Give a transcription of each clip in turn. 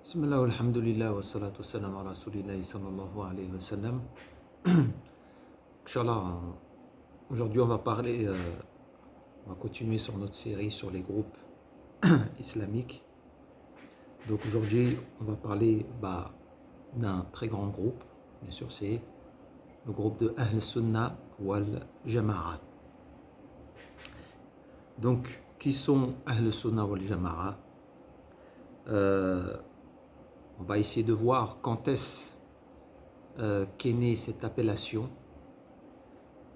Bismillah, alhamdulillah, wa salatu wa salam ala rasulillahi sallallahu alayhi wa sallam. Inch'Allah, aujourd'hui on va continuer sur notre série sur les groupes islamiques. Donc aujourd'hui, on va parler d'un très grand groupe, bien sûr, c'est le groupe de Ahl Sunnah wal Jama'a. Donc, qui sont Ahl Sunnah wal Jama'a? On va essayer de voir quand est-ce qu'est née cette appellation,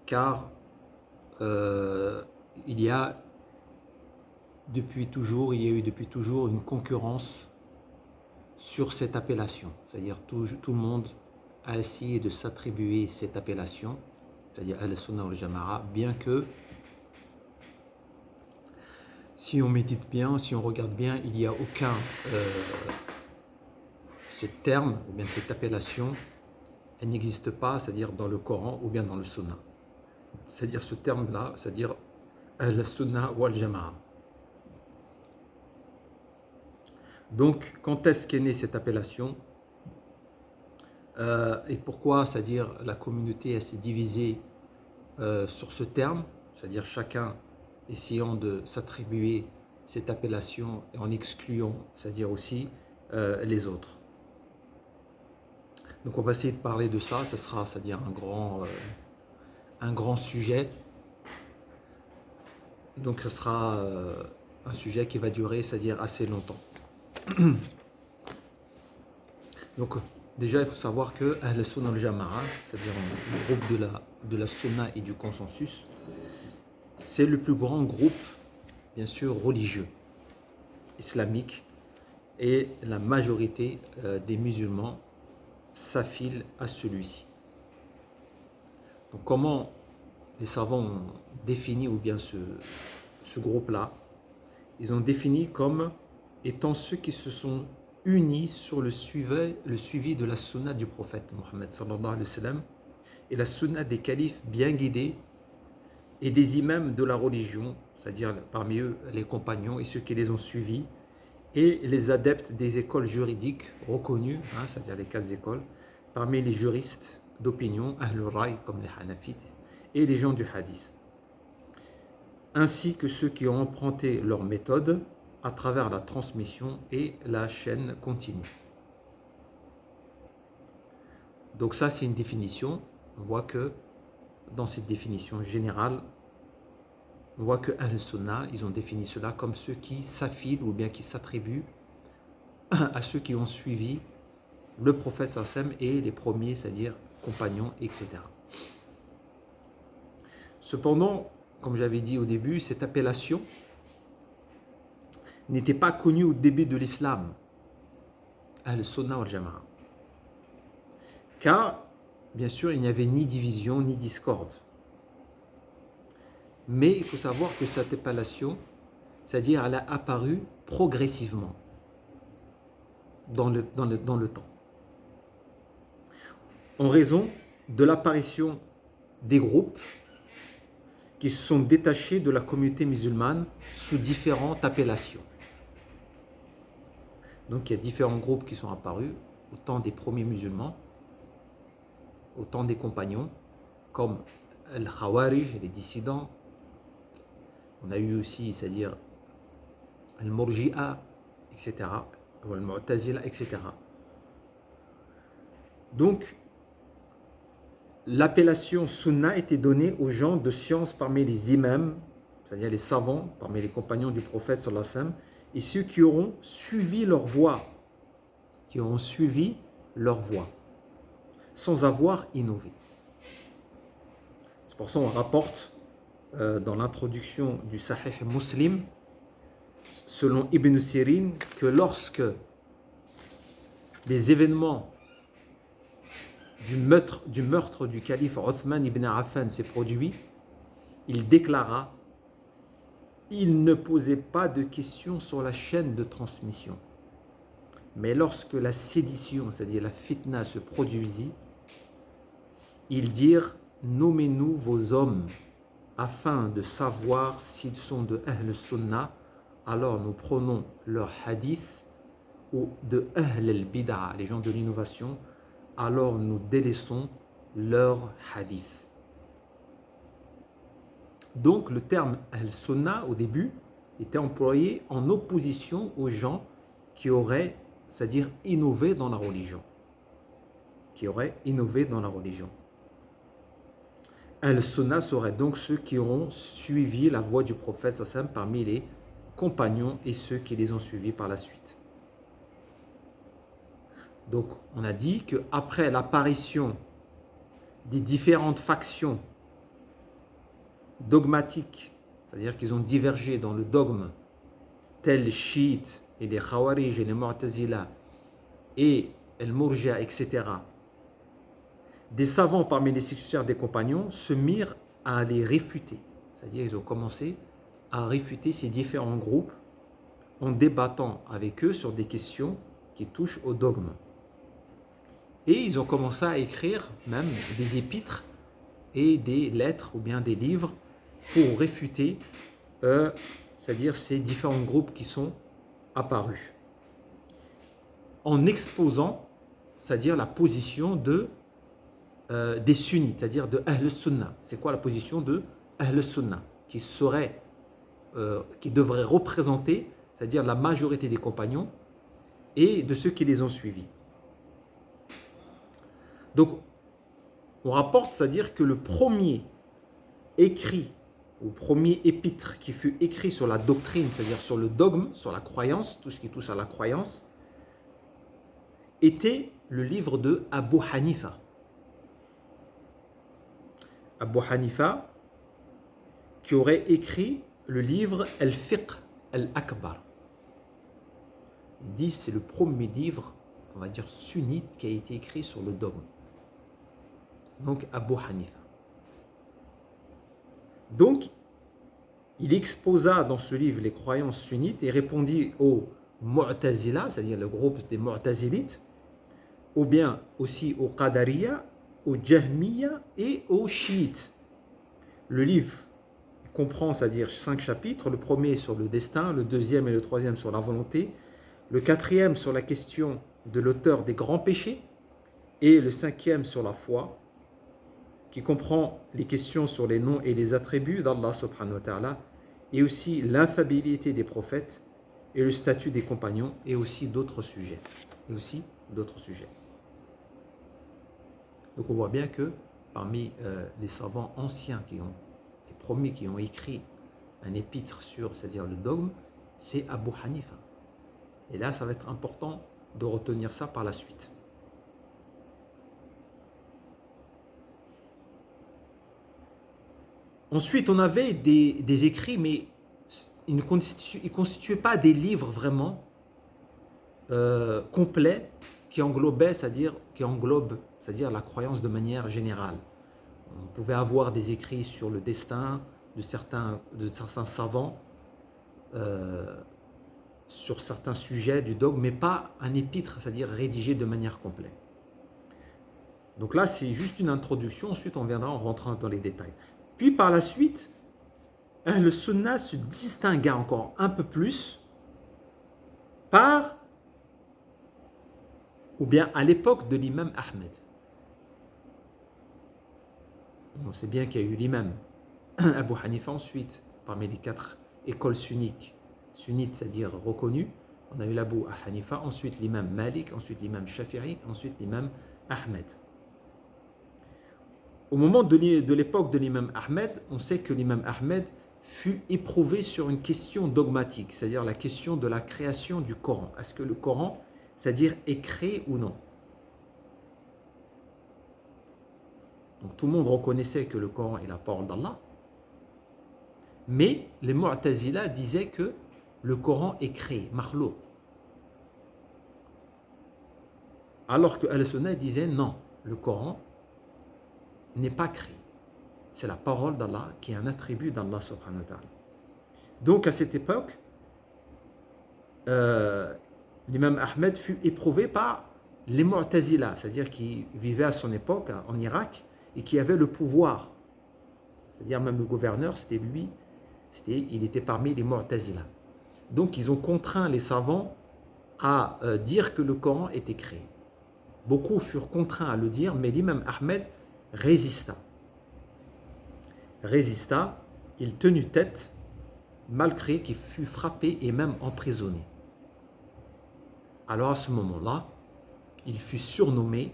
car il y a eu depuis toujours une concurrence sur cette appellation. C'est-à-dire tout le monde a essayé de s'attribuer cette appellation, c'est-à-dire Ahl-Sunnah wal Jama'a, bien que si on médite bien, si on regarde bien, il n'y a aucun ce terme ou bien cette appellation, elle n'existe pas, c'est-à-dire dans le Coran ou bien dans le Sunna. C'est-à-dire ce terme-là, c'est-à-dire Ahl-Sunnah wal Jama'a. Donc, quand est-ce qu'est née cette appellation et pourquoi, c'est-à-dire la communauté s'est divisée sur ce terme, c'est-à-dire chacun essayant de s'attribuer cette appellation et en excluant, c'est-à-dire aussi les autres. Donc on va essayer de parler de ça, ce sera, c'est-à-dire un grand sujet. Donc ce sera un sujet qui va durer, c'est-à-dire assez longtemps. Donc déjà il faut savoir que Ahl-Sunnah wal Jama'a, c'est-à-dire le groupe de la Sunna et du consensus, c'est le plus grand groupe, bien sûr, religieux, islamique, et la majorité des musulmans s'affilent à celui-ci. Donc comment les savants ont défini ou bien ce groupe-là? Ils ont défini comme étant ceux qui se sont unis sur le suivi de la sunna du prophète Mohammed sallallahu alayhi wa sallam et la sunna des califes bien guidés et des imams de la religion, c'est-à-dire parmi eux les compagnons et ceux qui les ont suivis, et les adeptes des écoles juridiques reconnues, c'est-à-dire les 4 écoles, parmi les juristes d'opinion, Ahlul Ray comme les Hanafites, et les gens du Hadith, ainsi que ceux qui ont emprunté leur méthode à travers la transmission et la chaîne continue. Donc ça, c'est une définition. On voit que dans cette définition générale, on voit que Ahl-Sunnah, ils ont défini cela comme ceux qui s'affilent ou bien qui s'attribuent à ceux qui ont suivi le prophète sallam et les premiers, c'est-à-dire compagnons, etc. Cependant, comme j'avais dit au début, cette appellation n'était pas connue au début de l'islam, Ahl-Sunnah wal Jama'a. Car, bien sûr, il n'y avait ni division ni discorde. Mais il faut savoir que cette appellation, c'est-à-dire elle a apparu progressivement dans le temps. En raison de l'apparition des groupes qui se sont détachés de la communauté musulmane sous différentes appellations. Donc il y a différents groupes qui sont apparus au temps des premiers musulmans, au temps des compagnons, comme Al-Khawarij, les dissidents. On a eu aussi, c'est-à-dire Al-Murji'a, etc., ou Al-Mu'tazila, etc. Donc, l'appellation Sunna était donnée aux gens de science parmi les imams, c'est-à-dire les savants, parmi les compagnons du prophète sallallahu alayhi wa sallam, et ceux qui auront suivi leur voie, sans avoir innové. C'est pour ça qu'on rapporte dans l'introduction du Sahih Muslim, selon Ibn Sirin, que lorsque les événements du meurtre du calife Othman ibn Affan s'est produit, il déclara: il ne posait pas de questions sur la chaîne de transmission. Mais lorsque la sédition, c'est-à-dire la fitna, se produisit, ils dirent: nommez-nous vos hommes afin de savoir s'ils sont de Ahl Sunnah, alors nous prenons leur hadith, ou de Ahl al-Bid'a, les gens de l'innovation, alors nous délaissons leur hadith. Donc le terme Ahl-Sunnah au début était employé en opposition aux gens qui auraient, c'est-à-dire innové dans la religion. Qui auraient innové dans la religion. Al-Sunnah seraient donc ceux qui auront suivi la voie du prophète sallam parmi les compagnons et ceux qui les ont suivis par la suite. Donc on a dit qu'après l'apparition des différentes factions dogmatiques, c'est-à-dire qu'ils ont divergé dans le dogme, tels les chiites et les khawarij et les mu'tazila et les murji'a, etc., des savants parmi les successeurs des compagnons se mirent à les réfuter. C'est-à-dire qu'ils ont commencé à réfuter ces différents groupes en débattant avec eux sur des questions qui touchent au dogme. Et ils ont commencé à écrire même des épîtres et des lettres ou bien des livres pour réfuter, c'est-à-dire ces différents groupes qui sont apparus. En exposant, c'est-à-dire la position des sunnites, c'est-à-dire de Ahl Sunnah. C'est quoi la position de Ahl Sunnah qui devrait représenter, c'est-à-dire la majorité des compagnons et de ceux qui les ont suivis. Donc, on rapporte, c'est-à-dire que le premier écrit, ou premier épître qui fut écrit sur la doctrine, c'est-à-dire sur le dogme, sur la croyance, tout ce qui touche à la croyance, était le livre de Abu Hanifa. Abu Hanifa, qui aurait écrit le livre Al-Fiqh Al-Akbar. Ils disent que c'est le premier livre, on va dire sunnite, qui a été écrit sur le dogme. Donc Abu Hanifa. Donc, il exposa dans ce livre les croyances sunnites et répondit aux Mu'tazila, c'est-à-dire le groupe des Mu'tazilites, ou bien aussi aux Qadariya, aux Jahmiya et aux Chiites. Le livre comprend, c'est-à-dire 5 chapitres. Le premier sur le destin, le deuxième et le troisième sur la volonté, le quatrième sur la question de l'auteur des grands péchés et le cinquième sur la foi, qui comprend les questions sur les noms et les attributs d'Allah subhanahu wa ta'ala et aussi l'infaillibilité des prophètes et le statut des compagnons et aussi d'autres sujets. Donc on voit bien que parmi les savants anciens les premiers qui ont écrit un épître sur, c'est-à-dire le dogme, c'est Abu Hanifa. Et là, ça va être important de retenir ça par la suite. Ensuite, on avait des écrits, mais ils ne constituaient pas des livres vraiment complets qui englobent, c'est-à-dire la croyance de manière générale. On pouvait avoir des écrits sur le destin de certains savants sur certains sujets du dogme, mais pas un épître, c'est-à-dire rédigé de manière complète. Donc là, c'est juste une introduction. Ensuite, on rentrera dans les détails. Puis par la suite, le Sunnah se distingua encore un peu plus ou bien à l'époque de l'imam Ahmed. On sait bien qu'il y a eu l'imam Abu Hanifa ensuite, parmi les 4 écoles sunnites, c'est-à-dire reconnues. On a eu l'Abu Hanifa, ensuite l'imam Malik, ensuite l'imam Shafi'i, ensuite l'imam Ahmed. Au moment de l'époque de l'imam Ahmed, on sait que l'imam Ahmed fut éprouvé sur une question dogmatique, c'est-à-dire la question de la création du Coran. Est-ce que le Coran, c'est-à-dire est créé ou non? Donc tout le monde reconnaissait que le Coran est la parole d'Allah, mais les Mu'tazila disaient que le Coran est créé, makhlouq. Alors que Al-Sunnah disait non, le Coran n'est pas créé. C'est la parole d'Allah qui est un attribut d'Allah subhanahu wa ta'ala. Donc à cette époque, l'imam Ahmed fut éprouvé par les Mu'tazila, c'est-à-dire qui vivaient à son époque en Irak et qui avaient le pouvoir. C'est-à-dire même le gouverneur, c'était lui, il était parmi les Mu'tazila. Donc ils ont contraint les savants à dire que le Coran était créé. Beaucoup furent contraints à le dire, mais l'imam Ahmed résista. Il tenut tête, malgré qu'il fut frappé et même emprisonné. Alors à ce moment-là, il fut surnommé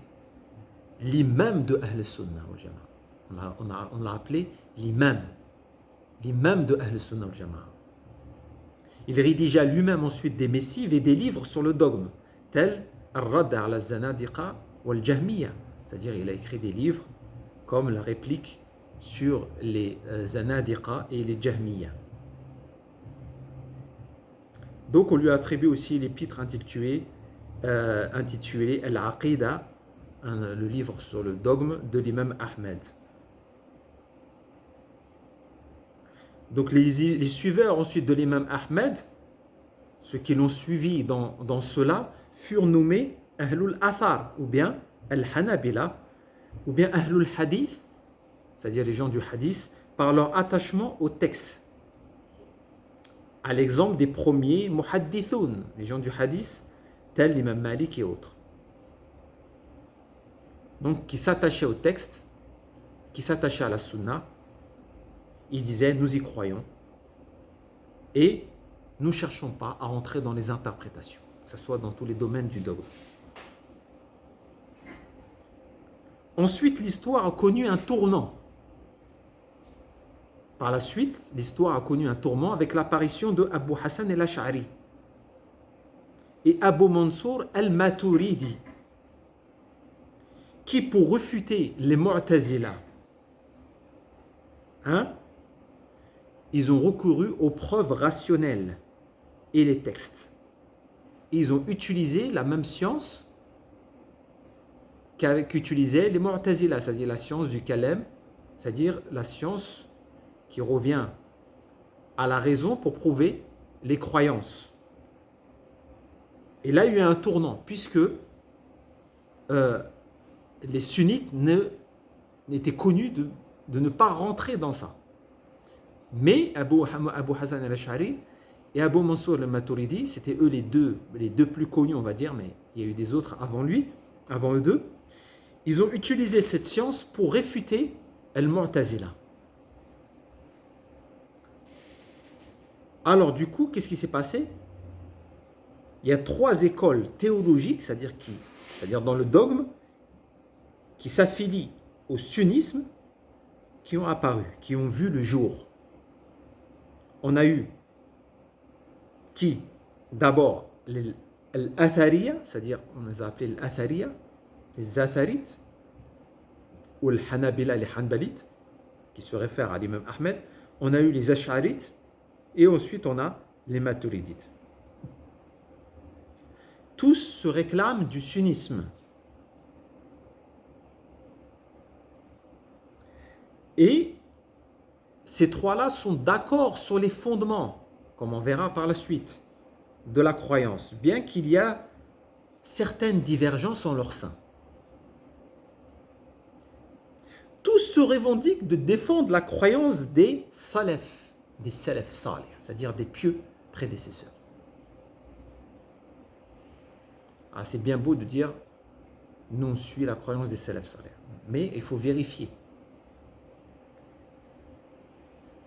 l'imam de Ahl Sunnah wal Jama'a. On l'a appelé l'imam de Ahl Sunnah wal Jama'a. Il rédigea lui-même ensuite des missives et des livres sur le dogme, tels Ar-Radd ala Zanadiqa wal Jahmiya, c'est-à-dire il a écrit des livres comme la réplique sur les Zanadiqa et les Jahmiya. Donc on lui a attribué aussi l'épître intitulé Al-Aqida, le livre sur le dogme de l'imam Ahmed. Donc les suiveurs ensuite de l'imam Ahmed, ceux qui l'ont suivi dans cela, furent nommés Ahlul Athar, ou bien Al-Hanabila, ou bien Ahlul Hadith, c'est-à-dire les gens du hadith, par leur attachement au texte. À l'exemple des premiers Muhaddithoun, les gens du hadith, tels l'imam Malik et autres. Donc qui s'attachaient au texte, qui s'attachaient à la sunna, ils disaient nous y croyons et nous ne cherchons pas à rentrer dans les interprétations, que ce soit dans tous les domaines du dogme. Ensuite, l'histoire a connu un tournant. Par la suite, l'histoire a connu un tournant avec l'apparition de Abu Hassan al-Ash'ari et Abu Mansour al-Maturidi, qui pour refuter les Mu'tazila, ils ont recouru aux preuves rationnelles et les textes. Ils ont utilisé la même science qu'utilisaient les Mu'tazila, c'est-à-dire la science du Kalam, c'est-à-dire la science qui revient à la raison pour prouver les croyances. Et là, il y a eu un tournant, puisque les sunnites n'étaient connus de ne pas rentrer dans ça. Mais Abu Hassan al-Ash'ari et Abu Mansour al-Maturidi, c'était eux les deux plus connus, on va dire, mais il y a eu des autres avant eux deux. Ils ont utilisé cette science pour réfuter al-Mu'tazila. Alors du coup, qu'est-ce qui s'est passé? Il y a 3 écoles théologiques, c'est-à-dire dans le dogme, qui s'affilient au sunnisme, qui ont apparu, qui ont vu le jour. On a eu qui? D'abord l'Athariya, c'est-à-dire on les a appelés l'Athariya, les Atharites, ou le Hanabila, les Hanbalites, qui se réfèrent à l'imam Ahmed. On a eu les Ash'arites, et ensuite on a les Maturidites. Tous se réclament du sunnisme. Et ces 3-là sont d'accord sur les fondements, comme on verra par la suite, de la croyance, bien qu'il y a certaines divergences en leur sein. Tous se revendiquent de défendre la croyance des salaf salih, c'est-à-dire des pieux prédécesseurs. Ah, c'est bien beau de dire nous on suit la croyance des salaf salih, mais il faut vérifier.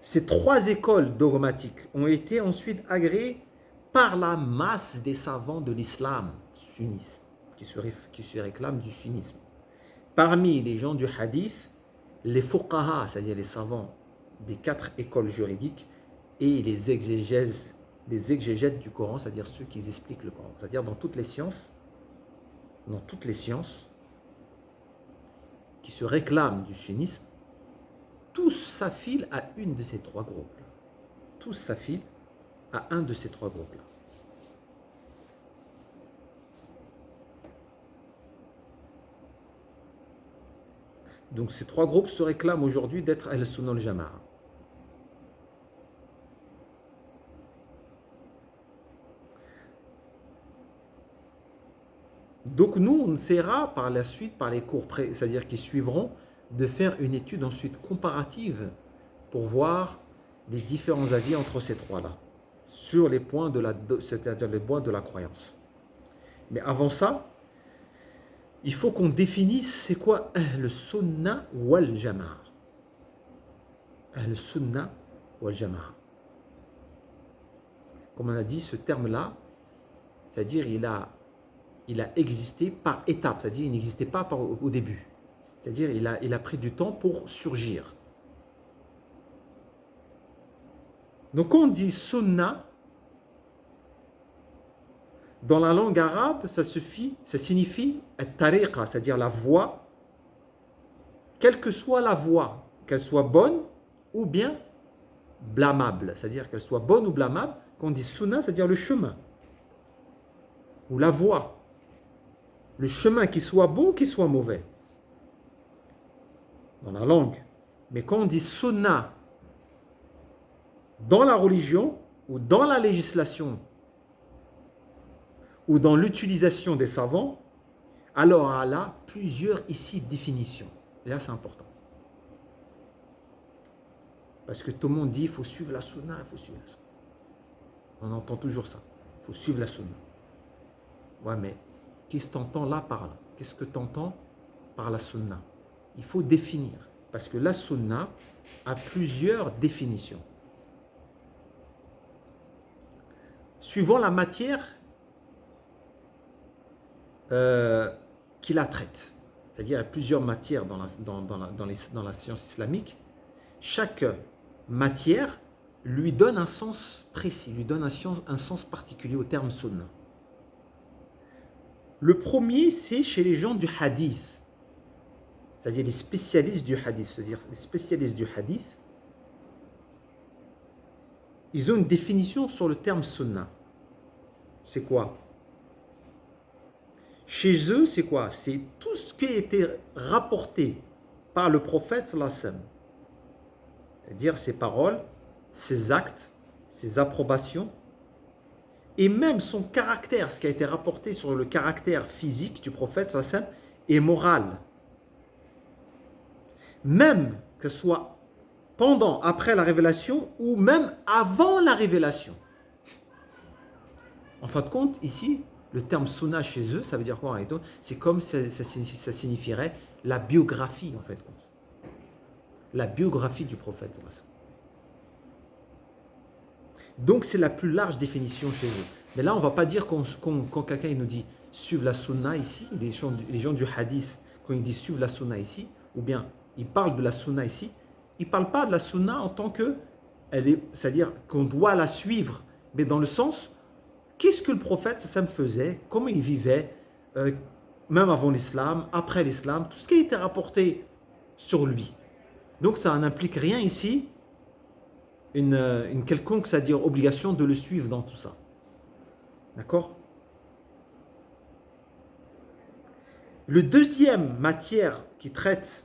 Ces 3 écoles dogmatiques ont été ensuite agréées par la masse des savants de l'islam sunniste, qui se réclament du sunnisme. Parmi les gens du hadith, les fuqaha, c'est-à-dire les savants des 4 écoles juridiques, et les exégètes du Coran, c'est-à-dire ceux qui expliquent le Coran, c'est-à-dire dans toutes les sciences qui se réclament du sunnisme, tous s'affilent à une de ces 3 groupes. Tous s'affilent à un de ces 3 groupes-là. Donc ces 3 groupes se réclament aujourd'hui d'être Ahl-Sunnah wal-Jama'a. Donc nous, on essaiera par la suite, par les cours c'est-à-dire qui suivront, de faire une étude ensuite comparative pour voir les différents avis entre ces 3-là, sur les points c'est-à-dire les points de la croyance. Mais avant ça, il faut qu'on définisse c'est quoi le sunnah wal jama'a. Le sunnah wal jama'a. Comme on a dit, ce terme-là, c'est-à-dire il a existé par étapes, c'est-à-dire il n'existait pas au début. C'est-à-dire il a pris du temps pour surgir. Donc quand on dit sunnah, dans la langue arabe, ça signifie at-tariqa, c'est-à-dire la voie, quelle que soit la voie, qu'elle soit bonne ou bien blâmable, c'est-à-dire qu'elle soit bonne ou blâmable. Quand on dit sunnah, c'est-à-dire le chemin ou la voie. Le chemin qui soit bon, qui soit mauvais. Dans la langue. Mais quand on dit sunnah dans la religion ou dans la législation ou dans l'utilisation des savants, alors elle a plusieurs ici définitions. Et là, c'est important. Parce que tout le monde dit il faut suivre la sunna, il faut suivre la sunna. On entend toujours ça. Il faut suivre la sunna. Ouais, mais qu'est-ce que tu entends là par là? Qu'est-ce que tu entends par la sunna? Il faut définir. Parce que la sunna a plusieurs définitions. Suivant la matière qui la traite. C'est-à-dire, il y a plusieurs matières dans la science islamique. Chaque matière lui donne un sens précis, lui donne un sens particulier au terme sunna. Le premier, c'est chez les gens du hadith, c'est-à-dire les spécialistes du hadith. C'est-à-dire les spécialistes du hadith, ils ont une définition sur le terme sunna. C'est quoi? Chez eux, c'est quoi? C'est tout ce qui a été rapporté par le prophète sallallahu alayhi wa sallam. C'est-à-dire ses paroles, ses actes, ses approbations, et même son caractère, ce qui a été rapporté sur le caractère physique du prophète sallallahu alayhi wa sallam, et moral. Même que ce soit pendant, après la révélation, ou même avant la révélation. En fin de compte, ici, le terme sunna chez eux, ça veut dire quoi? C'est comme ça signifierait la biographie, en fait. La biographie du prophète. Donc, c'est la plus large définition chez eux. Mais là, on ne va pas dire quand quelqu'un nous dit suivre la sunna ici, les gens du hadith, quand ils disent suivre la sunna ici, ou bien ils parlent de la sunna ici, ils ne parlent pas de la sunna en tant que, c'est-à-dire qu'on doit la suivre, mais dans le sens, qu'est-ce que le prophète sallam faisait, comment il vivait, même avant l'islam, après l'islam, tout ce qui a été rapporté sur lui. Donc ça n'implique rien ici, une quelconque, c'est-à-dire obligation de le suivre dans tout ça. D'accord? Le deuxième matière qui traite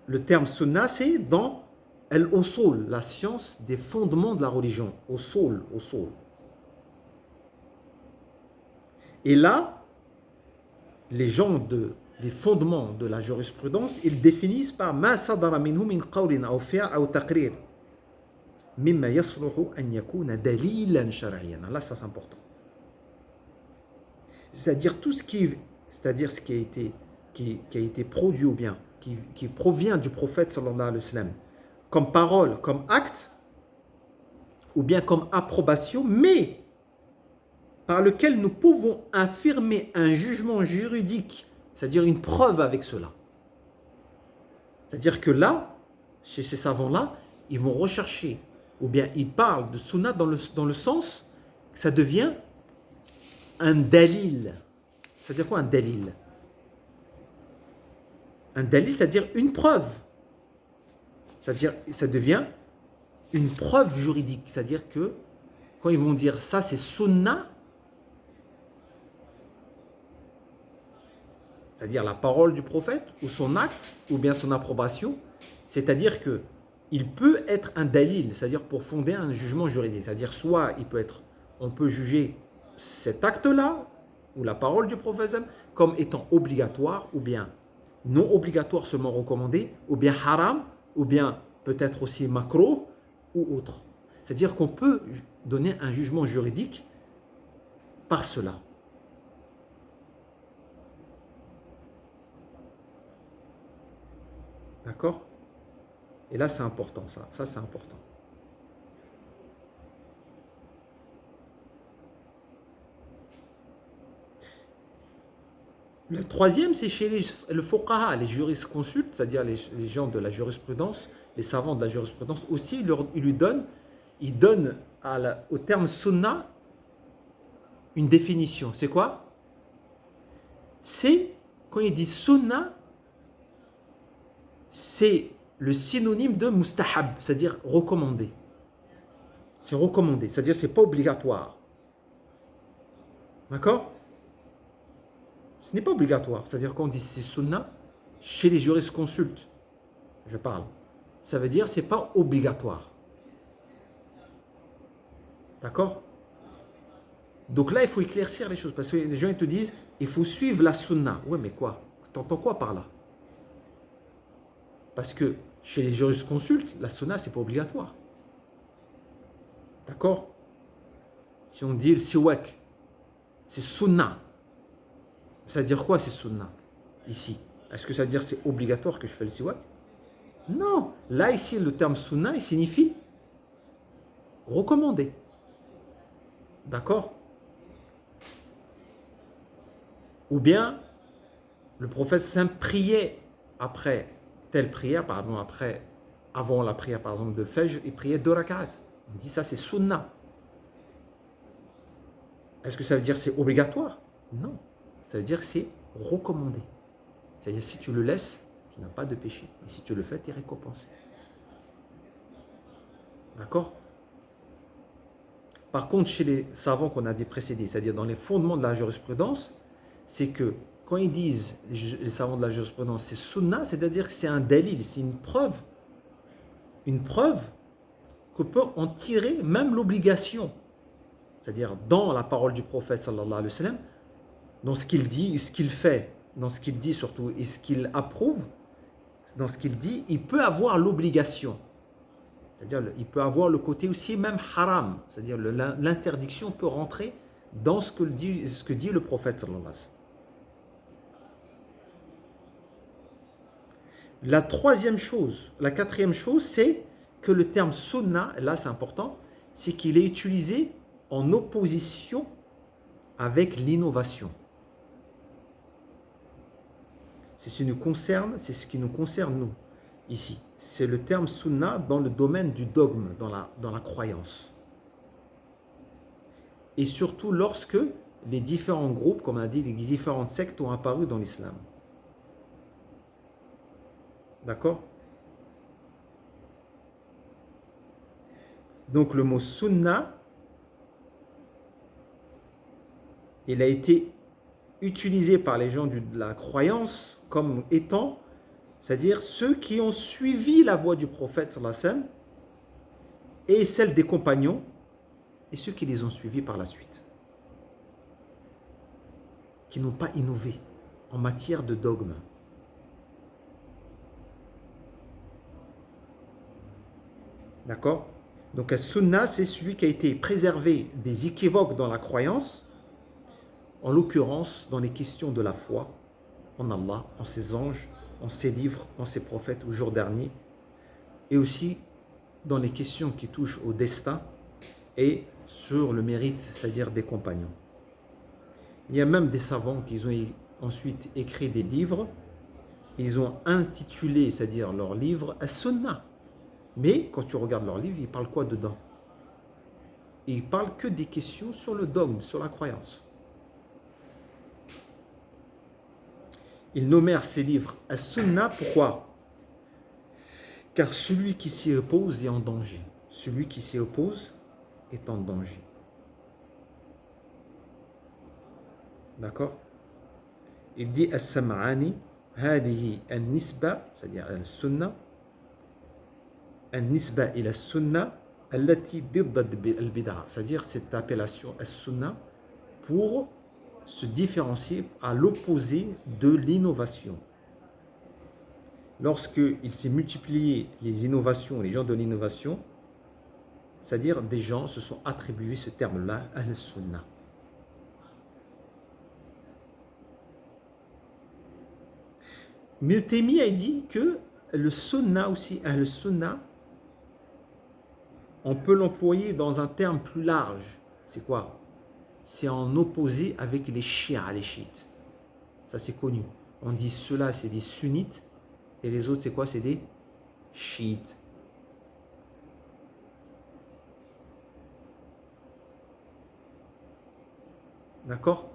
le terme sunna, c'est dans al-usul, la science des fondements de la religion. Usul. Et là, les gens des fondements de la jurisprudence, ils définissent par ma sadara minhu min qawlin aw fi'l aw taqrir mimma yasluhu an yakuna dalilan shar'iyyan. Là, ça c'est important. C'est-à-dire tout ce qui a été produit ou bien qui provient du prophète sallallahu alayhi wa sallam, comme parole, comme acte, ou bien comme approbation, mais par lequel nous pouvons affirmer un jugement juridique, c'est-à-dire une preuve avec cela. C'est-à-dire que là, chez ces savants-là, ils vont rechercher, ou bien ils parlent de sunna dans le sens que ça devient un dalil. C'est-à-dire quoi un dalil? Un dalil, c'est-à-dire une preuve. C'est-à-dire, ça devient une preuve juridique. C'est-à-dire que quand ils vont dire ça, c'est sunna, c'est-à-dire la parole du prophète, ou son acte, ou bien son approbation, c'est-à-dire que il peut être un dalil, c'est-à-dire pour fonder un jugement juridique. C'est-à-dire soit on peut juger cet acte-là, ou la parole du prophète, comme étant obligatoire, ou bien non obligatoire, seulement recommandé, ou bien haram, ou bien peut-être aussi makro, ou autre. C'est-à-dire qu'on peut donner un jugement juridique par cela. D'accord? Et là, c'est important, ça. Ça, c'est important. Le troisième, c'est chez le fuqaha, les jurisconsultes, c'est-à-dire les gens de la jurisprudence, les savants de la jurisprudence aussi, ils donnent au terme sunna une définition. C'est quoi? C'est, quand ils disent sunna, c'est le synonyme de mustahab, c'est-à-dire recommandé. C'est recommandé, c'est-à-dire c'est pas obligatoire. D'accord? Ce n'est pas obligatoire, c'est-à-dire quand on dit c'est sunna, chez les jurisconsultes, je parle, ça veut dire c'est pas obligatoire. D'accord? Donc là, il faut éclaircir les choses, parce que les gens ils te disent, il faut suivre la sunna. Ouais, mais quoi? T'entends quoi par là? Parce que chez les jurisconsultes, la sunna, c'est pas obligatoire. D'accord? Si on dit le siwak, c'est sunna. Ça veut dire quoi, c'est sunna? Ici. Est-ce que ça veut dire c'est obligatoire que je fais le siwak? Non. Là, ici, le terme sunna, il signifie recommander. D'accord? Ou bien, le prophète Saint priait après telle prière, par exemple, avant la prière, par exemple, de Fajr, il priait 2 rak'at. On dit ça, c'est sunna. Est-ce que ça veut dire c'est obligatoire? Non. Ça veut dire c'est recommandé. C'est-à-dire si tu le laisses, tu n'as pas de péché. Mais si tu le fais, tu es récompensé. D'accord? Par contre, chez les savants qu'on a dit précédés, c'est-à-dire dans les fondements de la jurisprudence, c'est que quand ils disent, les savants de la jurisprudence, c'est sunna, c'est-à-dire que c'est un dalil, c'est une preuve qu'on peut en tirer même l'obligation. C'est-à-dire dans la parole du prophète sallallahu alayhi wa sallam, dans ce qu'il dit, ce qu'il fait, dans ce qu'il dit surtout, et ce qu'il approuve, dans ce qu'il dit, il peut avoir l'obligation. C'est-à-dire, il peut avoir le côté aussi même haram, c'est-à-dire l'interdiction peut rentrer dans ce que dit le prophète sallallahu alayhi wa sallam. La quatrième chose, c'est que le terme sunna, là c'est important, c'est qu'il est utilisé en opposition avec l'innovation. C'est ce qui nous concerne nous, ici. C'est le terme sunna dans le domaine du dogme, dans la croyance. Et surtout lorsque les différents groupes, comme on a dit, les différentes sectes ont apparu dans l'islam. D'accord? Donc le mot sunna, il a été utilisé par les gens de la croyance comme étant, c'est-à-dire ceux qui ont suivi la voie du prophète sallallahu alayhi wa sallam et celle des compagnons et ceux qui les ont suivis par la suite, qui n'ont pas innové en matière de dogme. D'accord? Donc, un sunna, c'est celui qui a été préservé des équivoques dans la croyance, en l'occurrence dans les questions de la foi en Allah, en ses anges, en ses livres, en ses prophètes au jour dernier, et aussi dans les questions qui touchent au destin et sur le mérite, c'est-à-dire des compagnons. Il y a même des savants qui ont ensuite écrit des livres, ils ont intitulé, c'est-à-dire leur livre, As-Sunnah. Mais quand tu regardes leur livre, ils parlent quoi dedans? Ils parlent que des questions sur le dogme, sur la croyance. Ils nommèrent ces livres As-Sunnah, pourquoi? Car celui qui s'y oppose est en danger. Celui qui s'y oppose est en danger. D'accord? Il dit As-Sam'ani, hadihi an-nisba, c'est-à-dire As-Sunnah, an-nisba ila Sunnah, allati diddad al-bid'a, c'est-à-dire cette appellation As-Sunnah pour se différencier à l'opposé de l'innovation. Lorsqu'il s'est multiplié les innovations, les gens de l'innovation, c'est-à-dire des gens se sont attribués ce terme-là, Al-Sunnah. Ibn Taymiyyah a dit que le sunna aussi, le sunna, on peut l'employer dans un terme plus large. C'est quoi? C'est en opposé avec les chiites. Ça, c'est connu. On dit ceux-là, c'est des sunnites, et les autres, c'est quoi? C'est des chiites. D'accord?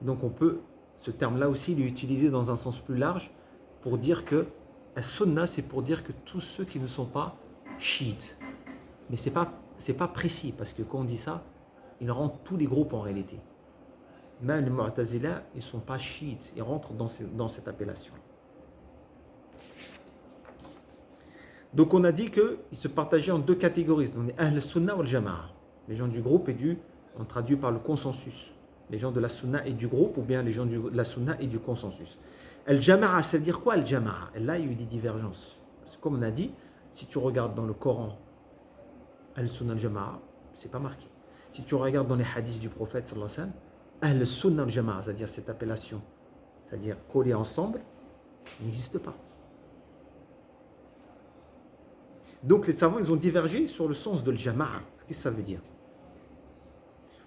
Donc, on peut, ce terme-là aussi, l'utiliser dans un sens plus large pour dire que sunna, c'est pour dire que tous ceux qui ne sont pas chiites. Mais c'est pas précis, parce que quand on dit ça, il rentre tous les groupes en réalité. Même les Mu'tazila, ils ne sont pas chiites, ils rentrent dans cette appellation. Donc on a dit qu'ils se partageaient en deux catégories. Donc Ahl Sunnah wal Jama'a. Les gens du groupe on traduit par le consensus. Les gens de la Sunna et du groupe, ou bien les gens de la Sunna et du consensus. Al-Jama'a, ça veut dire quoi Al-Jama'a? Là, il y a eu des divergences. Parce que comme on a dit, si tu regardes dans le Coran, Al-Sunnah al-Jama'a, c'est pas marqué. Si tu regardes dans les hadiths du prophète, sallallahu alayhi wa sallam, Al-Sunnah al-Jama'a, c'est-à-dire cette appellation, c'est-à-dire collés ensemble, n'existe pas. Donc les savants, ils ont divergé sur le sens de al-Jama'a. Qu'est-ce que ça veut dire?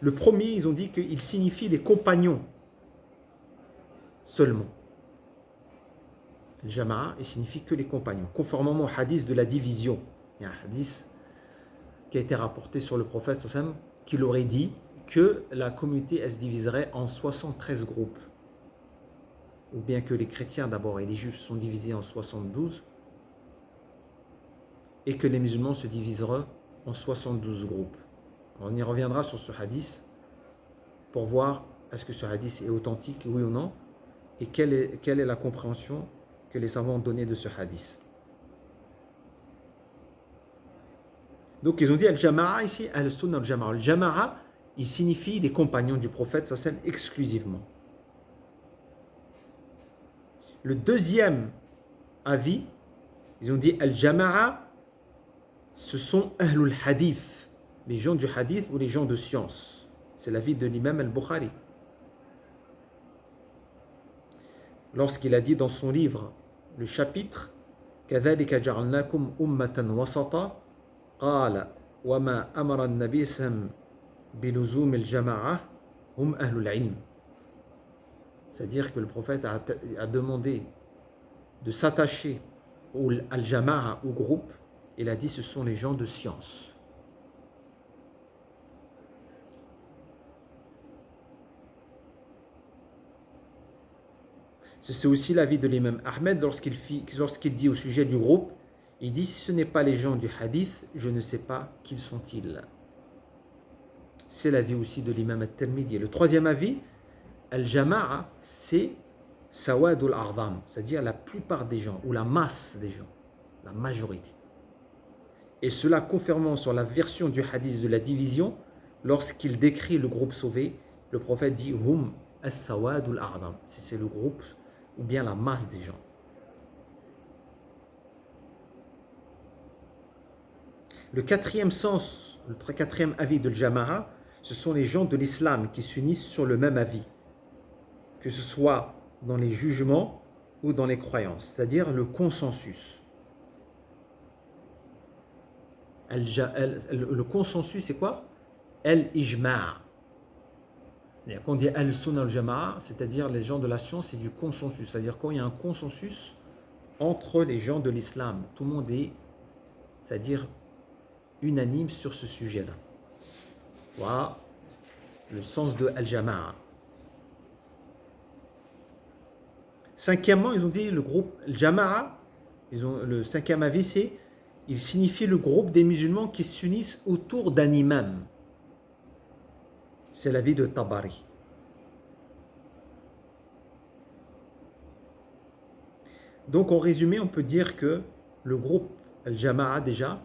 Le premier, ils ont dit qu'il signifie les compagnons seulement. Al-Jama'a, il signifie que les compagnons. Conformément au hadith de la division. Il y a un hadith qui a été rapporté sur le prophète sallam, qu'il aurait dit que la communauté elle se diviserait en 73 groupes. Ou bien que les chrétiens d'abord et les juifs sont divisés en 72 et que les musulmans se diviseront en 72 groupes. On y reviendra sur ce hadith pour voir est-ce que ce hadith est authentique, oui ou non, et quelle est la compréhension que les savants ont donnée de ce hadith. Donc ils ont dit Al-Jama'a ici, Al-Sunnah al-Jama'a. Al-Jama'a, il signifie les compagnons du prophète sallam exclusivement. Le deuxième avis, ils ont dit Al-Jama'a, ce sont Ahlul Hadith, les gens du Hadith ou les gens de science. C'est l'avis de l'imam al-Bukhari. Lorsqu'il a dit dans son livre, le chapitre كَذَلِكَ جَعَلْنَاكُمْ أُمَّةً وَسَطًا قال وما أمر النبي صلى الله عليه وسلم بلزوم الجماعة هم أهل العلم. C'est-à-dire que le prophète a demandé de s'attacher al jama'a, au groupe. Il a dit ce sont les gens de science. C'est aussi l'avis de l'imam Ahmed lorsqu'il dit au sujet du groupe, il dit si ce n'est pas les gens du hadith, je ne sais pas qui sont-ils. C'est l'avis aussi de l'imam al-Tirmidhi. Le troisième avis, al-Jama'a, c'est Sawadul A'zam, c'est-à-dire la plupart des gens, ou la masse des gens, la majorité. Et cela confirmant sur la version du hadith de la division, lorsqu'il décrit le groupe sauvé, le prophète dit Hum as-Sawadul A'zam, c'est le groupe ou bien la masse des gens. Le quatrième sens, le quatrième avis de Jama'a, ce sont les gens de l'islam qui s'unissent sur le même avis, que ce soit dans les jugements ou dans les croyances, c'est-à-dire le consensus. Le consensus, c'est quoi? Al-Ijma'. Quand on dit Al-Sunnah al-Jama'a, c'est-à-dire les gens de la science, c'est du consensus. C'est-à-dire quand il y a un consensus entre les gens de l'islam, tout le monde est, c'est-à-dire unanime sur ce sujet-là. Voilà le sens de Al-Jama'a. Cinquièmement, ils ont dit le groupe Al-Jama'a, le cinquième avis, c'est il signifie le groupe des musulmans qui s'unissent autour d'un imam. C'est l'avis de Tabari. Donc en résumé, on peut dire que le groupe Al-Jama'a déjà,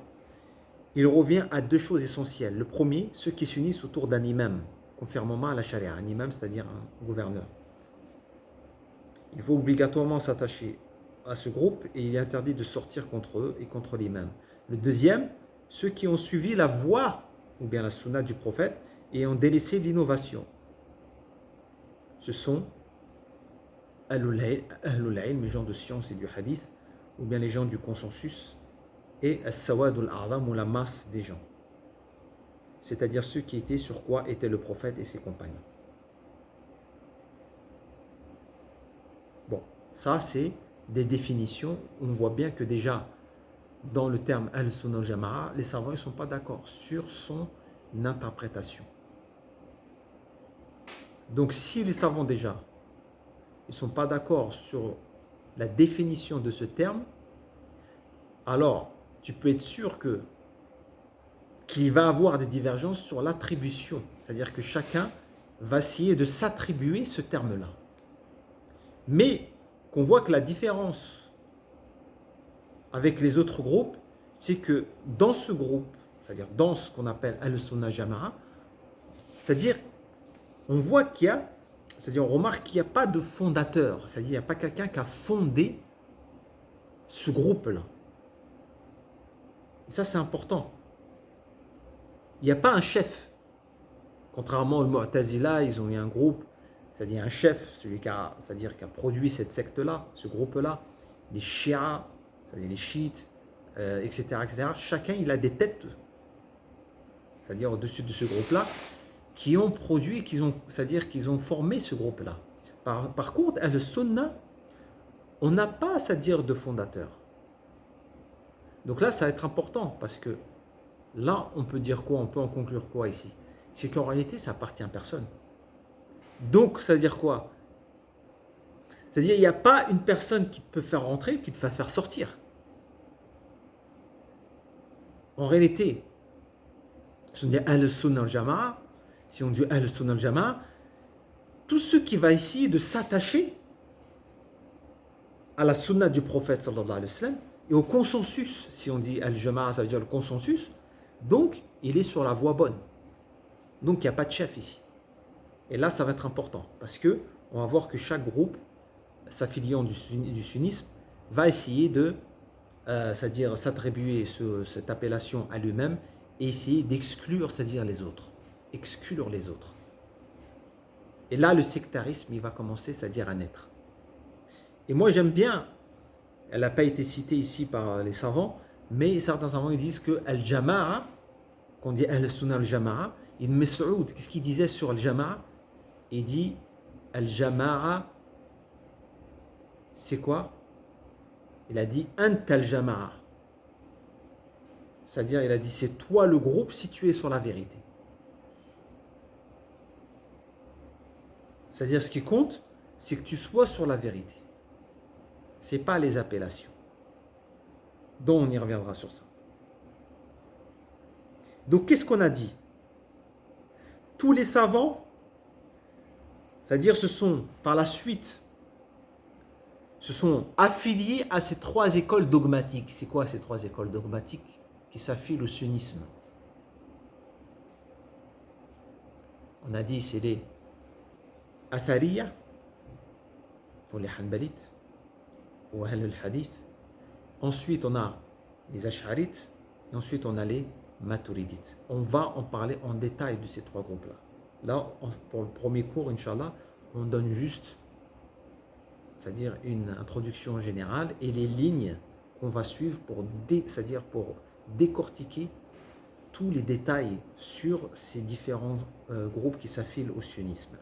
il revient à deux choses essentielles. Le premier, ceux qui s'unissent autour d'un imam, conformément à la charia. Un imam, c'est-à-dire un gouverneur. Il faut obligatoirement s'attacher à ce groupe et il est interdit de sortir contre eux et contre l'imam. Le deuxième, ceux qui ont suivi la voie ou bien la sunna du prophète et ont délaissé l'innovation. Ce sont Ahlul Ilm, les gens de science et du hadith, ou bien les gens du consensus, et as-sawad al-a'zam, ou la masse des gens. C'est-à-dire ceux qui étaient sur quoi était le prophète et ses compagnons. Bon, ça c'est des définitions. On voit bien que déjà, dans le terme al-sunnah al-jama'a, les savants ne sont pas d'accord sur son interprétation. Donc si les savants déjà, ils ne sont pas d'accord sur la définition de ce terme, alors tu peux être sûr qu'il va avoir des divergences sur l'attribution. C'est-à-dire que chacun va essayer de s'attribuer ce terme-là. Mais qu'on voit que la différence avec les autres groupes, c'est que dans ce groupe, c'est-à-dire dans ce qu'on appelle al-sunnah jama'a, c'est-à-dire on voit qu'il y a, c'est-à-dire on remarque qu'il n'y a pas de fondateur, c'est-à-dire il n'y a pas quelqu'un qui a fondé ce groupe-là. Et ça c'est important. Il n'y a pas un chef. Contrairement aux Mu'tazila, ils ont eu un groupe, c'est-à-dire un chef, celui qui a, c'est-à-dire qui a produit cette secte-là, ce groupe-là, les Shia, c'est-à-dire les chiites, etc., etc. Chacun, il a des têtes, c'est-à-dire au-dessus de ce groupe-là, qui ont produit, c'est-à-dire qu'ils ont formé ce groupe-là. Par contre, à le Sunna, on n'a pas, c'est-à-dire de fondateur. Donc là, ça va être important, parce que là, on peut dire quoi, on peut en conclure quoi ici? C'est qu'en réalité, ça appartient à personne. Donc, ça veut dire quoi? C'est-à-dire, il n'y a pas une personne qui te peut faire rentrer, qui te va faire sortir. En réalité, si on dit Ahl-Sunnah al-Jama'a, si on dit Ahl-Sunnah al-Jama'a, tout ce qui va essayer de s'attacher à la Sunna du prophète sallallahu alayhi wa sallam et au consensus, si on dit Al-Jama'a, ça veut dire le consensus, donc il est sur la voie bonne. Donc il n'y a pas de chef ici. Et là, ça va être important parce que on va voir que chaque groupe, s'affiliant du sunnisme, va essayer de, c'est-à-dire s'attribuer cette appellation à lui-même et essayer d'exclure, c'est-à-dire les autres. Exclure les autres. Et là, le sectarisme, il va commencer, c'est-à-dire à naître. Et moi, j'aime bien, elle n'a pas été citée ici par les savants, mais certains savants ils disent que Al-Jama'a, qu'on dit Al-Sunnah Al-Jama'a, Ibn Mas'ud, qu'est-ce qu'il disait sur Al-Jama'a? Il dit Al-Jama'a, c'est quoi? Il a dit Ant Al-Jama'a. C'est-à-dire, il a dit c'est toi le groupe situé sur la vérité. C'est-à-dire, ce qui compte, c'est que tu sois sur la vérité. Ce n'est pas les appellations. Donc, on y reviendra sur ça. Donc, qu'est-ce qu'on a dit? Tous les savants, c'est-à-dire se sont, par la suite, se sont affiliés à ces trois écoles dogmatiques. C'est quoi ces trois écoles dogmatiques qui s'affilient au sunnisme? On a dit c'est les Athariya, pour les Hanbalites, ou Ahl al-Hadith. Ensuite, on a les Ash'arites, et ensuite, on a les Maturidites. On va en parler en détail de ces trois groupes-là. Là, pour le premier cours, Inch'Allah, on donne juste, c'est-à-dire une introduction générale et les lignes qu'on va suivre c'est-à-dire pour décortiquer tous les détails sur ces différents groupes qui s'affilent au sunnisme.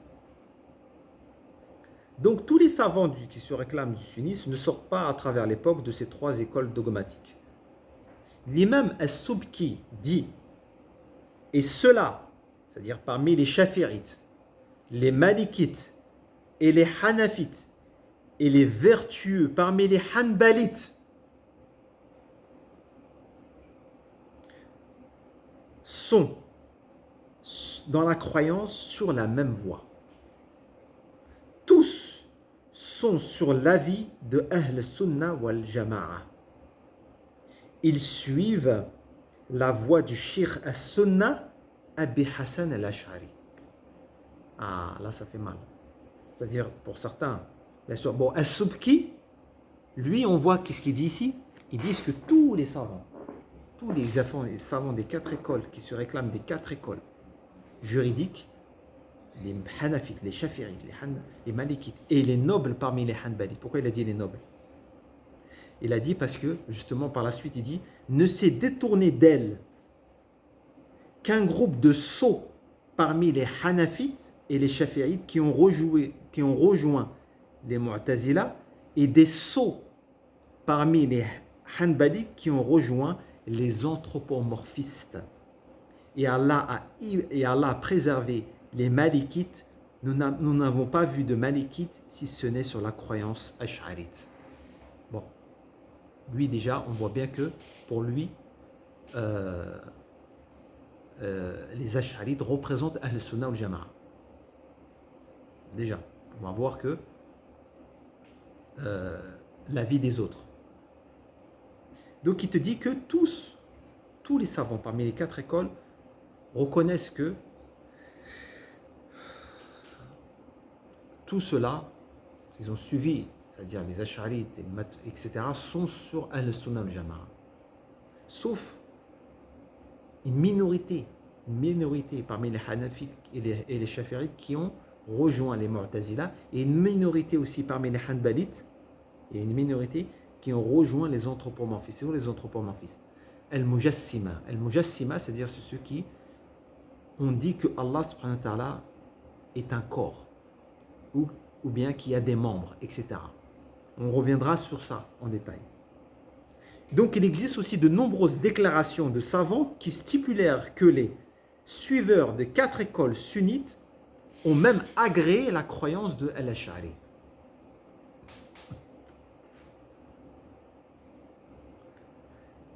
Donc tous les savants qui se réclament du sunnisme ne sortent pas à travers l'époque de ces trois écoles dogmatiques. L'imam As-Subki dit, et cela, c'est-à-dire parmi les Chafirites, les Malikites et les Hanafites et les vertueux parmi les Hanbalites sont dans la croyance sur la même voie. Tous sont sur l'avis de Ahl Sunnah wal Jama'a. Ils suivent la voie du Cheikh As-Sunnah Abi Hassan al-Ash'ari. Ah, là ça fait mal. C'est-à-dire pour certains, bien sûr, bon, As-Subki, lui on voit qu'est-ce qu'il dit ici. Ils disent que tous les savants des quatre écoles qui se réclament des quatre écoles juridiques, les Hanafites, les Shafirites, les Malikites et les nobles parmi les Hanbalites. Pourquoi il a dit les nobles? Il a dit parce que, justement, par la suite, il dit « Ne s'est détourné d'elle qu'un groupe de sots parmi les Hanafites et les Shafi'ites qui ont rejoint les Mu'tazila et des sots parmi les Hanbalites qui ont rejoint les anthropomorphistes. Et Allah a préservé les Malikites. Nous n'avons pas vu de Malikites si ce n'est sur la croyance ash'arite. » Bon, lui déjà, on voit bien que pour lui, les ash'arites représentent Ahl-Sunnah wal Jama'a. Déjà, on va voir que l'avis des autres. Donc il te dit que tous les savants parmi les 4 écoles reconnaissent que tout cela, ils ont suivi, c'est-à-dire les ash'arites, etc., sont sur Ahl-Sunnah wal Jama'a. Sauf une minorité parmi les Hanafites et les Shafi'ites qui ont rejoint les Mu'tazila, et une minorité aussi parmi les Hanbalites, et une minorité qui ont rejoint les anthropomorphistes. Les anthropomorphistes. Al-Mujassima, c'est-à-dire ceux qui ont dit que Allah subhanahu wa ta'ala est un corps, ou bien qu'il y a des membres, etc. On reviendra sur ça en détail. Donc il existe aussi de nombreuses déclarations de savants qui stipulèrent que les suiveurs de 4 écoles sunnites ont même agréé la croyance de Al-Ash'ari.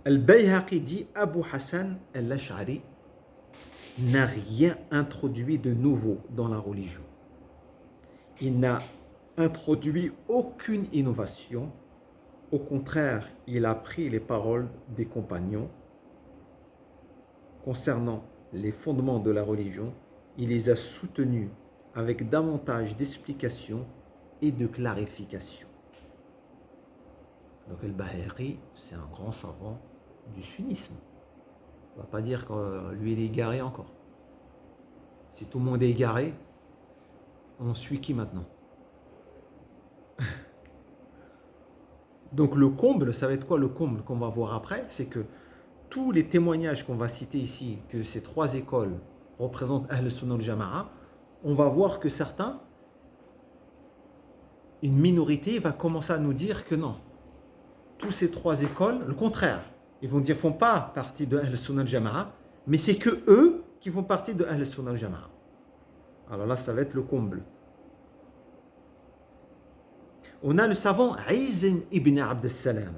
Al-Bayhaqi dit Abu Hassan Al-Ash'ari n'a rien introduit de nouveau dans la religion. Il n'a introduit aucune innovation. Au contraire, il a pris les paroles des compagnons concernant les fondements de la religion. Il les a soutenus avec davantage d'explications et de clarifications. Donc Al-Bayhaqi, c'est un grand savant du sunnisme. On ne va pas dire que lui, il est égaré encore. Si tout le monde est égaré, on suit qui maintenant? Donc le comble, ça va être quoi le comble qu'on va voir après? C'est que tous les témoignages qu'on va citer ici, que ces 3 écoles représentent Ahl-Sunnah wal Jama'a, on va voir que certains, une minorité va commencer à nous dire que non. Tous ces 3 écoles, le contraire. Ils vont dire qu'ils ne font pas partie de Ahl-Sunnah wal Jama'a, mais c'est que eux qui font partie de Ahl-Sunnah wal Jama'a. Alors là, ça va être le comble. On a le savant Izm ibn Abd Salam.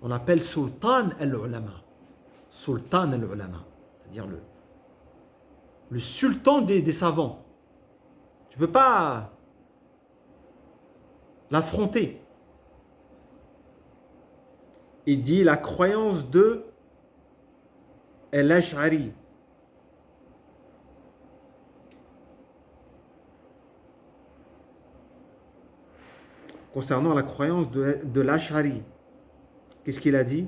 On l'appelle Sultan al-Ulama. Sultan al-Ulama. C'est-à-dire le sultan des savants. Tu ne peux pas l'affronter. Il dit la croyance de Al-Ash'ari. Concernant la croyance de l'Ash'ari, qu'est-ce qu'il a dit?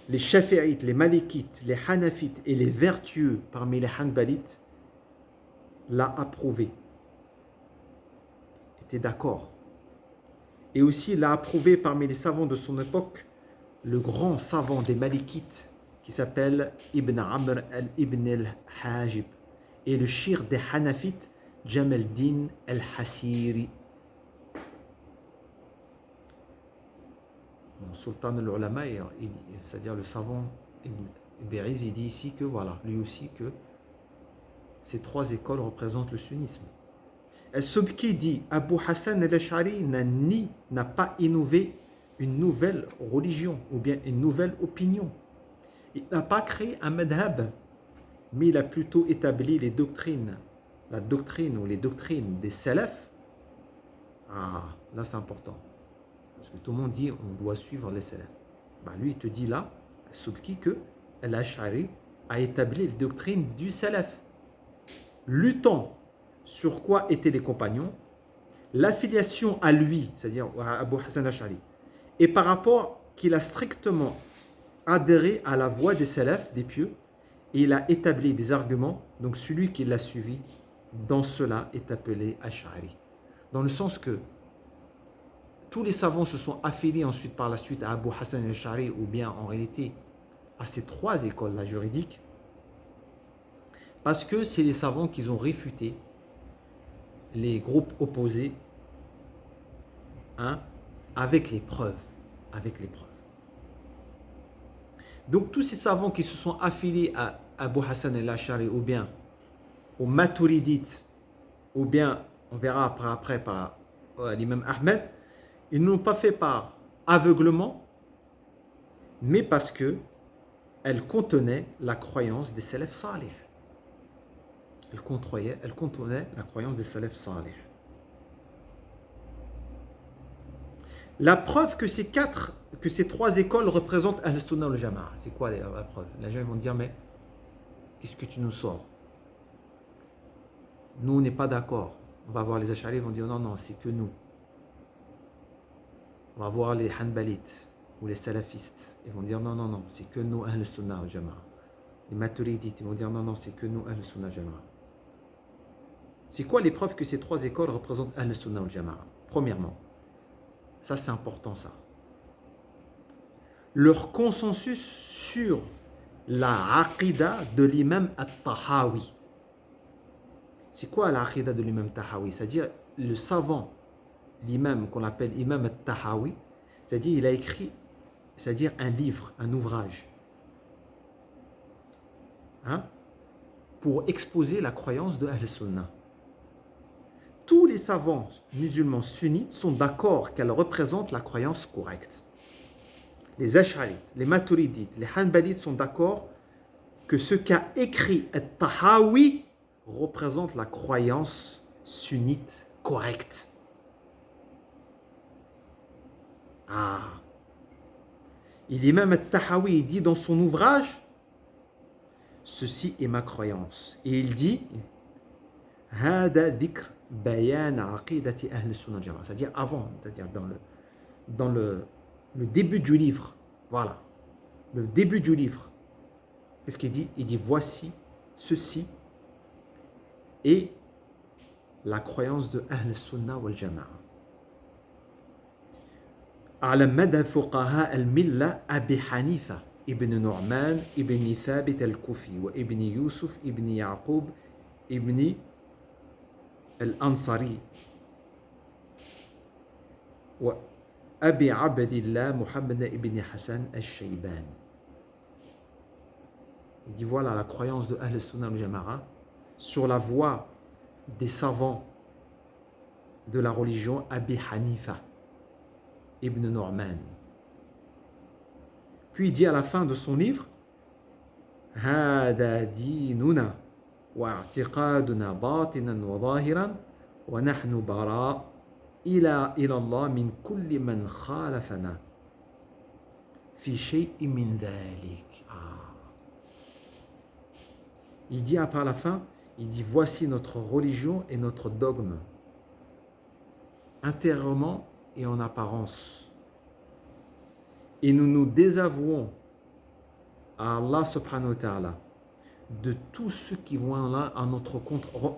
Les Shafi'ites, les Malikites, les Hanafites et les vertueux parmi les Hanbalites l'a approuvé. Était d'accord. Et aussi l'a approuvé parmi les savants de son époque, le grand savant des Malikites qui s'appelle Ibn Amr al-Ibn al-Hajib et le shir des Hanafites Jamaldin al-Hasiri. Sultan al-Ulama, c'est-à-dire le savant Ibériz, il dit ici que voilà, lui aussi que ces 3 écoles représentent le sunnisme. Al-Subki dit Abu Hassan al-Ash'ari n'a pas innové une nouvelle religion ou bien une nouvelle opinion. Il n'a pas créé un madhab, mais il a plutôt établi les doctrines, la doctrine ou les doctrines des salaf. Ah, là c'est important. Parce que tout le monde dit on doit suivre les salaf. Ben lui, il te dit là, Subki, que Al-Ash'ari a établi les doctrines du salaf. Luttant sur quoi étaient les compagnons, l'affiliation à lui, c'est-à-dire à Abu Hassan al-Ash'ari, et par rapport qu'il a strictement adhéré à la voie des salaf, des pieux, et il a établi des arguments, donc celui qui l'a suivi, dans cela est appelé Ash'ari. Dans le sens que tous les savants se sont affiliés ensuite par la suite à Abu Hassan al-Ash'ari ou bien en réalité à ces trois écoles-là juridiques parce que c'est les savants qui ont réfuté les groupes opposés hein, avec les preuves. Avec les preuves. Donc tous ces savants qui se sont affiliés à Abu Hassan al-Ash'ari ou bien aux Maturidites ou bien, on verra après par l'imam Ahmed, ils n'ont pas fait par aveuglement, mais parce que elle contenait la croyance des salaf salih. Elle contenait la croyance des salaf salih. La preuve que ces trois écoles représentent Ahl-Sunnah wal Jama'a, c'est quoi la preuve? Les gens vont dire, mais qu'est-ce que tu nous sors? Nous, on n'est pas d'accord. On va voir les Ash'ari, ils vont dire, non, c'est que nous. On va voir les Hanbalites ou les Salafistes. Ils vont dire, non, c'est que nous, Ahl-Sunnah wal Jama'a. Les Maturidites, ils vont dire, non, c'est que nous, Ahl-Sunnah wal Jama'a. C'est quoi les preuves que ces trois écoles représentent Ahl-Sunnah wal Jama'a? Premièrement, ça c'est important ça. Leur consensus sur la aqida de l'imam al-Tahawi. C'est quoi la aqida de l'imam al-Tahawi? C'est-à-dire le savant, l'imam qu'on appelle imam al-Tahawi, c'est-à-dire il a écrit, c'est-à-dire un livre, un ouvrage, hein, pour exposer la croyance de Ahl-Sunnah. Tous les savants musulmans sunnites sont d'accord qu'elle représente la croyance correcte. Les Ash'arites, les Maturidites, les Hanbalites sont d'accord que ce qu'a écrit al-Tahawi représente la croyance sunnite correcte. Et l'imam al-Tahawi dit dans son ouvrage, ceci est ma croyance. Et il dit, Hada dhikr bayan aqidati ahl sunnah wal jama'a. C'est-à-dire avant, c'est-à-dire dans le début du livre. Voilà. Le début du livre. Qu'est-ce qu'il dit? Il dit, voici ceci est la croyance de ahl sunnah wal jama'a. على مدى فقهاء الملة أبي حنيفة ابن نعمان ابن ثابت الكوفي وابن يوسف ابن يعقوب ابن الأنصاري وأبي عبد الله محمد ابن حسن الشيباني. Il dit voilà la croyance de Ahl Sunnah wal Jama'a sur la voie des savants de la religion Abi Hanifa Ibn Nu'man. Puis il dit à la fin de son livre هذا ديننا واعتقادنا باطنا وظاهرا ونحن براء إلى الله من كل من خالفنا في شيء من ذلك. Il dit après la fin, il dit voici notre religion et notre dogme, intérieurement et en apparence. Et nous nous désavouons à Allah subhanahu wa ta'ala de tous ceux qui vont à notre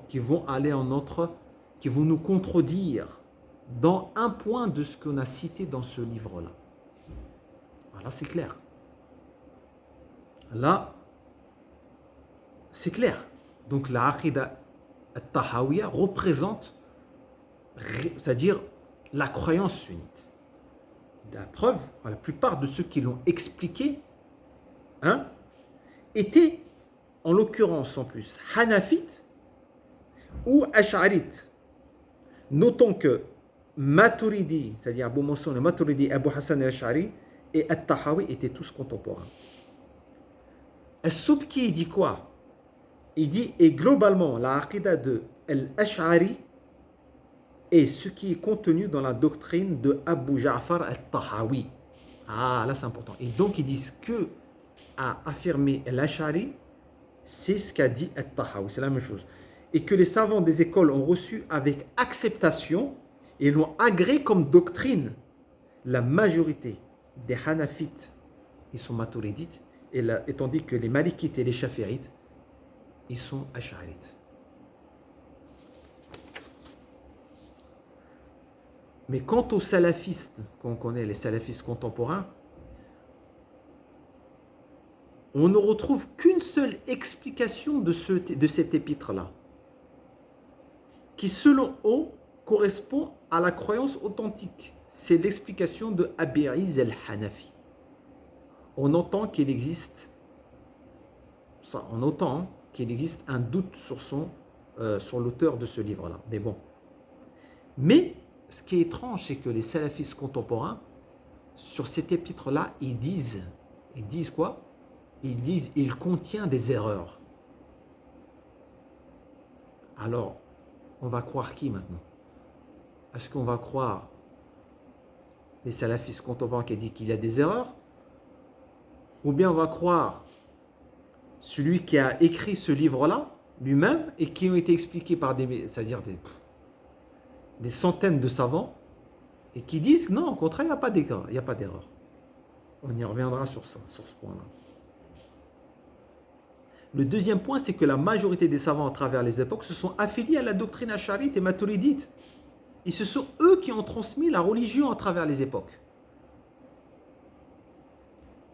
qui vont aller en notre, qui vont nous contredire dans un point de ce qu'on a cité dans ce livre-là. Voilà, c'est clair. Là, c'est clair. Donc la Aqida al-Tahawiyya représente, c'est-à-dire la croyance sunnite. La preuve, la plupart de ceux qui l'ont expliqué étaient, en l'occurrence en plus, Hanafites ou Ash'arites. Notons que Maturidi, c'est-à-dire Abu Mansour al-Maturidi, Abu Hassan al-Ash'ari et al-Tahawi étaient tous contemporains. Al-Subki dit quoi? Il dit, et globalement, la aqida de al-Ash'ari est ce qui est contenu dans la doctrine de Abu Ja'far al-Tahawi. Ah, là c'est important. Et donc ils disent que a affirmé al-Ash'ari, c'est ce qu'a dit al-Tahawi, c'est la même chose. Et que les savants des écoles ont reçu avec acceptation et l'ont agréé comme doctrine. La majorité des Hanafites, ils sont maturidites, et tandis que les Malikites et les Shafi'ites, ils sont Ash'arites. Mais quant aux salafistes qu'on connaît, les salafistes contemporains, on ne retrouve qu'une seule explication de cet épître-là, qui selon eux correspond à la croyance authentique. C'est l'explication de Abi Izz al-Hanafi. On entend qu'il existe un doute sur l'auteur de ce livre-là. Mais bon. Mais ce qui est étrange, c'est que les salafistes contemporains, sur cet épître-là, ils disent quoi? Ils disent il contient des erreurs. Alors, on va croire qui maintenant? Est-ce qu'on va croire les salafistes contemporains qui disent qu'il y a des erreurs? Ou bien on va croire celui qui a écrit ce livre-là lui-même et qui ont été expliqués par c'est-à-dire des centaines de savants et qui disent non, au contraire, il n'y a pas d'erreur, il n'y a pas d'erreur. On y reviendra sur ce point-là. Le deuxième point, c'est que la majorité des savants à travers les époques se sont affiliés à la doctrine acharite et maturidite. Et ce sont eux qui ont transmis la religion à travers les époques.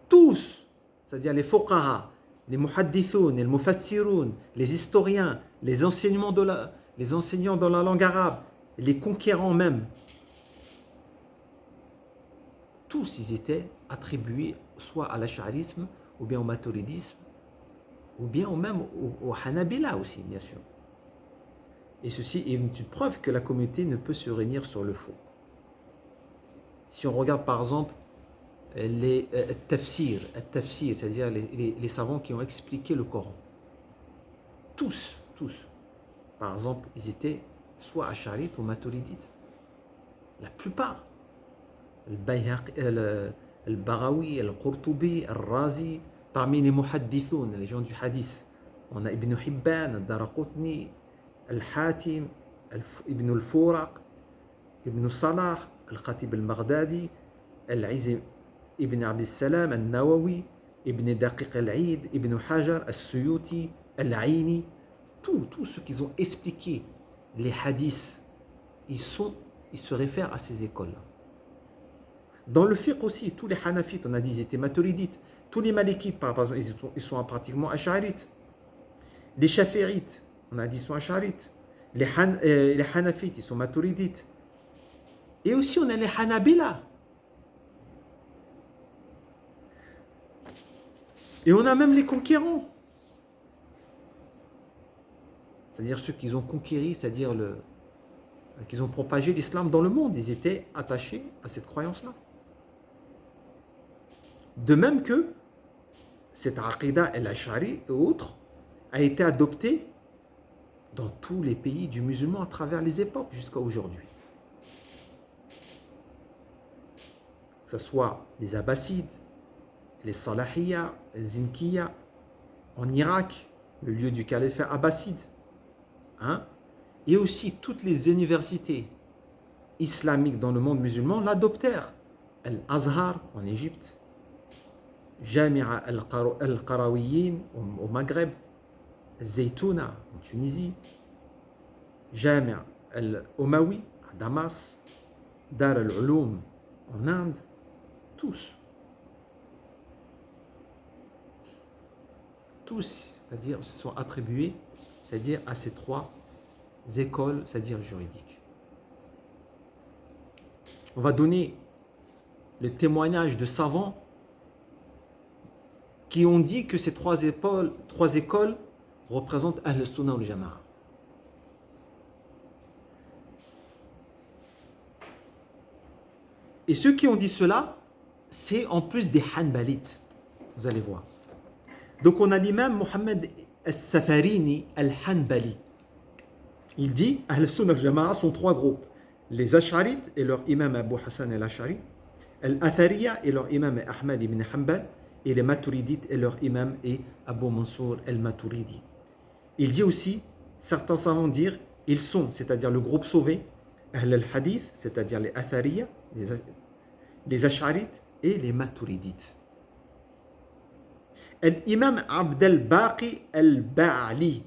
Tous, c'est-à-dire les fuqaha, les muhaddithoun, les mufassiroun, les historiens, les enseignants dans la langue arabe, les conquérants même, tous ils étaient attribués soit à l'acharisme, ou bien au maturidisme, ou bien même au hanabila aussi, bien sûr. Et ceci est une preuve que la communauté ne peut se réunir sur le faux. Si on regarde par exemple les tafsir, c'est-à-dire les savants qui ont expliqué le Coran, tous, par exemple, ils étaient soit acharites ou maturidites. La plupart. Al-Barawi, Al-Qurtubi, Al-Razi, parmi les muhaddithoun, les gens du hadith, on a Ibn Hibban, Al-Daraqutni, Al-Hatim, Ibn Al-Furaq, Ibn Salah, Al-Khatib Al-Baghdadi, Al-Izz Ibn Abd Salam, Al-Nawawi, Ibn Daqiq Al-Eid, Ibn Hajar, Al-Suyuti, Al-Aini, tous ceux qui ont expliqué les hadiths, ils se réfèrent à ces écoles-là. Dans le fiqh aussi, tous les hanafites, on a dit, ils étaient maturidites. Tous les malikites, par exemple, ils sont pratiquement ash'arites. Les shafi'ites, on a dit, ils sont ash'arites. Les hanafites, ils sont maturidites. Et aussi, on a les hanabila. Et on a même les conquérants. C'est-à-dire ceux qui ont conquéri, c'est-à-dire qu'ils ont propagé l'islam dans le monde. Ils étaient attachés à cette croyance-là. De même que cette aqidah al-ash'ari et autres a été adoptée dans tous les pays du musulman à travers les époques jusqu'à aujourd'hui. Que ce soit les Abbassides, les Salahiyya, les Zinkiyya, en Irak, le lieu du califat abbasside, et aussi toutes les universités islamiques dans le monde musulman l'adoptèrent. Al-Azhar en Égypte, Jami'a al-Qarawiyyin au Maghreb, Zaytouna en Tunisie, Jami'a al-Umawi à Damas, Dar al-Ulum en Inde, tous, c'est-à-dire se sont attribués, c'est-à-dire à ces trois écoles, c'est-à-dire juridiques. On va donner le témoignage de savants qui ont dit que ces trois écoles représentent Ahl-Sunnah wal Jama'a. Et ceux qui ont dit cela, c'est en plus des Hanbalites. Vous allez voir. Donc on a l'imam Mohammed al-Safarini al-Hanbali. Il dit Ahl-Sunnah wal Jama'a sont trois groupes. Les Ash'arites et leur imam Abu Hassan al-Ash'ari, Al-Athariya et leur imam Ahmad ibn Hanbal, et les Maturidites et leur imam est Abu Mansour al-Maturidi. Il dit aussi, certains savants dire, ils sont, c'est-à-dire le groupe sauvé, Ahl al-Hadith, c'est-à-dire les Athariya, les Ash'arites et les Maturidites. L'imam Abd al-Baqi al-Ba'ali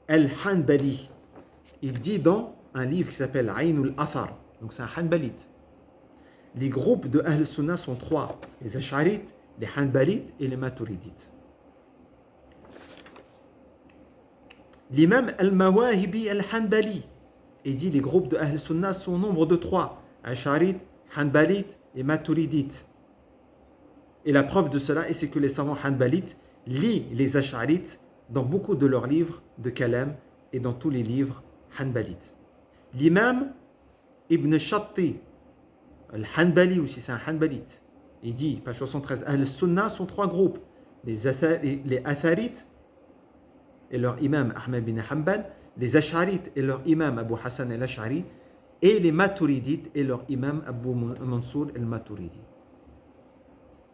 al-Hanbali, il dit dans un livre qui s'appelle Ayn al-Athar, Donc c'est un Hanbalite. Les groupes de Ahl Sunnah sont trois, les Ash'arites, les Hanbalites et les Maturidites. L'imam Al-Mawahibi Al-Hanbali, il dit les groupes de Ahl Sunnah sont au nombre de trois, Ash'arites, Hanbalites et Maturidites. Et la preuve de cela, c'est que les savants Hanbalites lient les Ash'arites dans beaucoup de leurs livres de Kalam et dans tous les livres Hanbalites. L'imam Ibn Shatti, Al-Hanbali aussi, c'est un Hanbalite. Il dit, page 73, Ahl-Sunnah sont trois groupes. Les Atharites et leur imam Ahmed bin Hanbal, les Ash'arites et leur imam Abu Hassan al-Ash'ari, et les Maturidites et leur imam Abu Mansour al-Maturidi.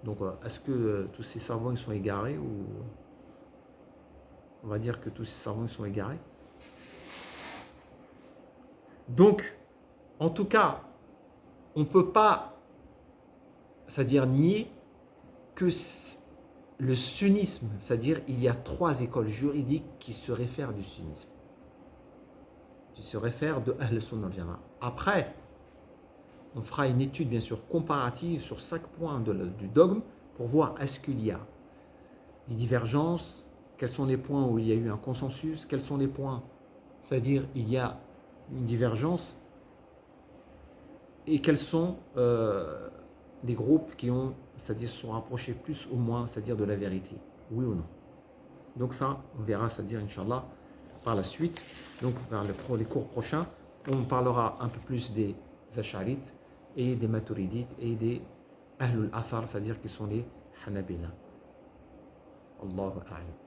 Donc, est-ce que tous ces savants ils sont égarés ou on va dire que tous ces savants ils sont égarés? Donc, en tout cas, on ne peut pas, c'est-à-dire nier que le sunnisme, c'est-à-dire il y a trois écoles juridiques qui se réfèrent du sunnisme, qui se réfèrent de Ahl Sunnah wal Jama'a. Après, on fera une étude bien sûr comparative sur chaque point du dogme pour voir est-ce qu'il y a des divergences, quels sont les points où il y a eu un consensus, quels sont les points, c'est-à-dire il y a une divergence, et quels sont les groupes qui ont, c'est-à-dire se sont rapprochés plus ou moins, c'est-à-dire de la vérité, oui ou non. Donc ça, on verra, c'est-à-dire Inch'Allah, par la suite. Donc vers les cours prochains, on parlera un peu plus des Ash'arites et des Maturidites et des Ahlul Athar, c'est-à-dire qui sont les Hanabila. Allahu A'lam.